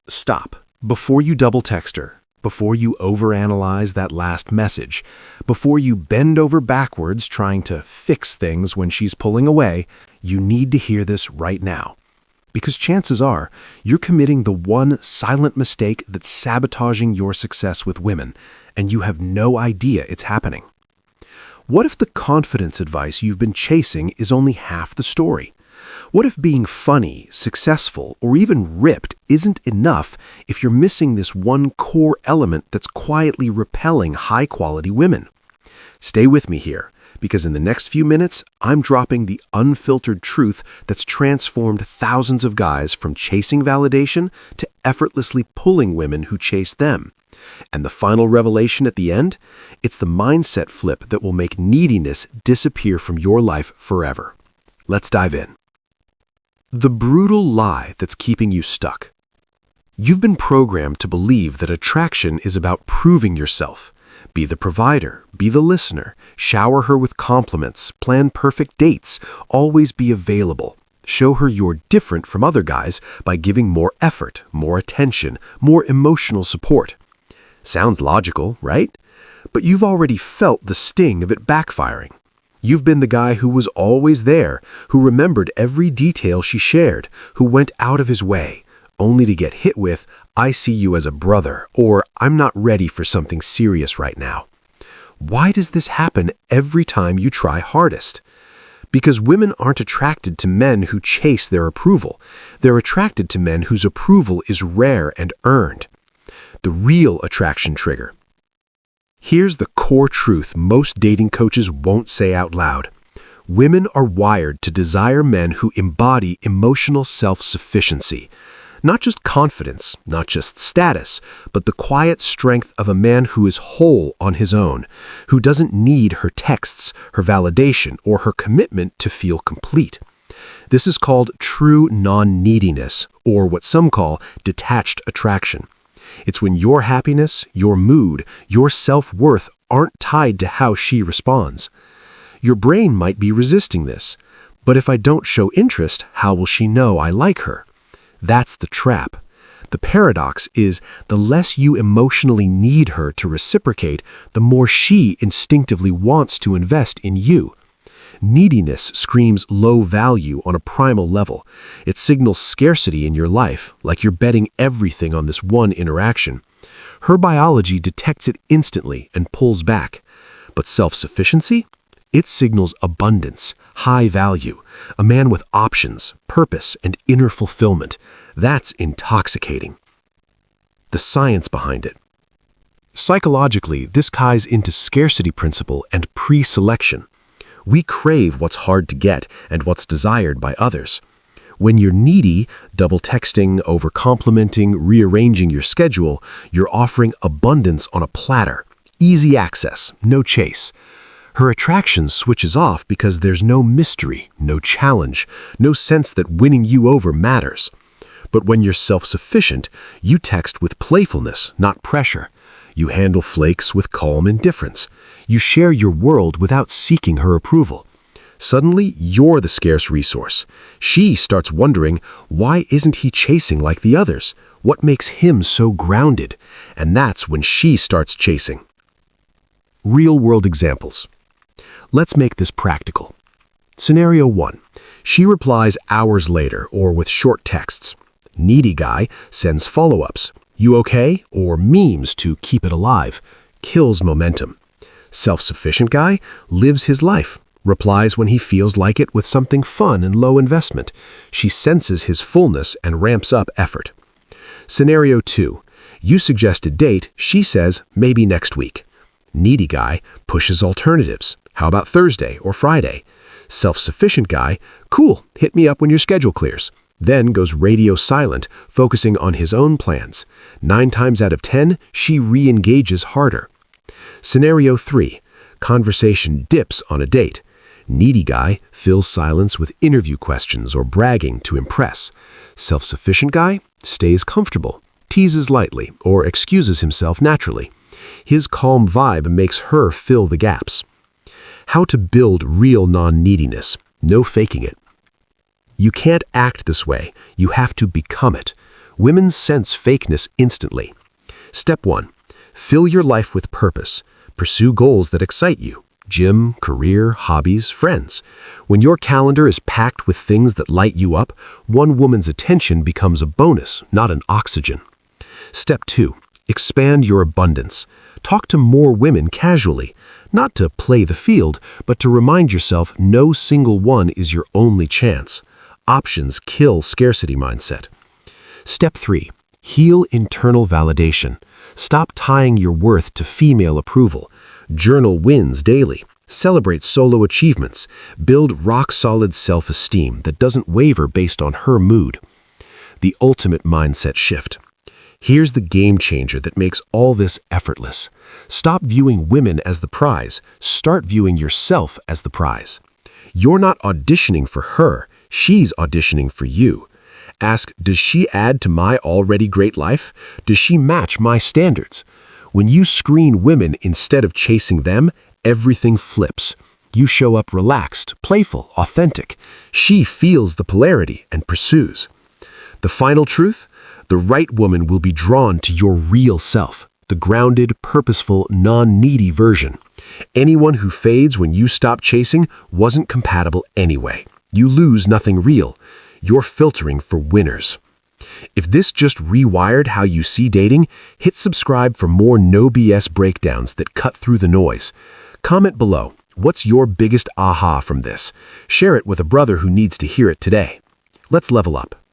Stop. Before you double text her, before you overanalyze that last message, before you bend over backwards trying to fix things when she's pulling away, you need to hear this right now. Because chances are, you're committing the one silent mistake that's sabotaging your success with women, and you have no idea it's happening. What if the confidence advice you've been chasing is only half the story? What if being funny, successful, or even ripped isn't enough if you're missing this one core element that's quietly repelling high-quality women? Stay with me here, because in the next few minutes, I'm dropping the unfiltered truth that's transformed thousands of guys from chasing validation to effortlessly pulling women who chase them. And the final revelation at the end? It's the mindset flip that will make neediness disappear from your life forever. Let's dive in. The brutal lie that's keeping you stuck. You've been programmed to believe that attraction is about proving yourself. Be the provider, be the listener, shower her with compliments, plan perfect dates, always be available. Show her you're different from other guys by giving more effort, more attention, more emotional support. Sounds logical, right? But you've already felt the sting of it backfiring. You've been the guy who was always there, who remembered every detail she shared, who went out of his way, only to get hit with, "I see you as a brother," or "I'm not ready for something serious right now." Why does this happen every time you try hardest? Because women aren't attracted to men who chase their approval. They're attracted to men whose approval is rare and earned. The real attraction trigger. Here's the core truth most dating coaches won't say out loud. Women are wired to desire men who embody emotional self-sufficiency. Not just confidence, not just status, but the quiet strength of a man who is whole on his own, who doesn't need her texts, her validation, or her commitment to feel complete. This is called true non-neediness, or what some call detached attraction. It's when your happiness, your mood, your self-worth aren't tied to how she responds. Your brain might be resisting this, but if I don't show interest, how will she know I like her? That's the trap. The paradox is the less you emotionally need her to reciprocate, the more she instinctively wants to invest in you. Neediness screams low value on a primal level. It signals scarcity in your life, like you're betting everything on this one interaction. Her biology detects it instantly and pulls back. But self-sufficiency? It signals abundance, high value, a man with options, purpose, and inner fulfillment. That's intoxicating. The science behind it. Psychologically, this ties into scarcity principle and pre-selection. We crave what's hard to get and what's desired by others. When you're needy, double texting, over-complimenting, rearranging your schedule, you're offering abundance on a platter. Easy access, no chase. Her attraction switches off because there's no mystery, no challenge, no sense that winning you over matters. But when you're self-sufficient, you text with playfulness, not pressure. You handle flakes with calm indifference. You share your world without seeking her approval. Suddenly, you're the scarce resource. She starts wondering, why isn't he chasing like the others? What makes him so grounded? And that's when she starts chasing. Real-world examples. Let's make this practical. Scenario 1. She replies hours later or with short texts. Needy guy sends follow-ups. "You okay?" or memes to keep it alive. Kills momentum. Self-sufficient guy lives his life. Replies when he feels like it with something fun and low investment. She senses his fullness and ramps up effort. Scenario 2. You suggest a date. She says, maybe next week. Needy guy pushes alternatives. How about Thursday or Friday? Self-sufficient guy, cool, hit me up when your schedule clears. Then goes radio silent, focusing on his own plans. 9 times out of 10, she re-engages harder. Scenario 3. Conversation dips on a date. Needy guy fills silence with interview questions or bragging to impress. Self-sufficient guy stays comfortable, teases lightly, or excuses himself naturally. His calm vibe makes her fill the gaps. How to build real non-neediness. No faking it. You can't act this way. You have to become it. Women sense fakeness instantly. Step 1. Fill your life with purpose. Pursue goals that excite you. Gym, career, hobbies, friends. When your calendar is packed with things that light you up, one woman's attention becomes a bonus, not an oxygen. Step 2. Expand your abundance. Talk to more women casually, not to play the field, but to remind yourself no single one is your only chance. Options kill scarcity mindset. Step 3. Heal internal validation. Stop tying your worth to female approval. Journal wins daily. Celebrate solo achievements. Build rock-solid self-esteem that doesn't waver based on her mood. The ultimate mindset shift. Here's the game changer that makes all this effortless. Stop viewing women as the prize. Start viewing yourself as the prize. You're not auditioning for her. She's auditioning for you. Ask, does she add to my already great life? Does she match my standards? When you screen women instead of chasing them, everything flips. You show up relaxed, playful, authentic. She feels the polarity and pursues. The final truth? The right woman will be drawn to your real self, the grounded, purposeful, non-needy version. Anyone who fades when you stop chasing wasn't compatible anyway. You lose nothing real. You're filtering for winners. If this just rewired how you see dating, hit subscribe for more no BS breakdowns that cut through the noise. Comment below, what's your biggest aha from this? Share it with a brother who needs to hear it today. Let's level up.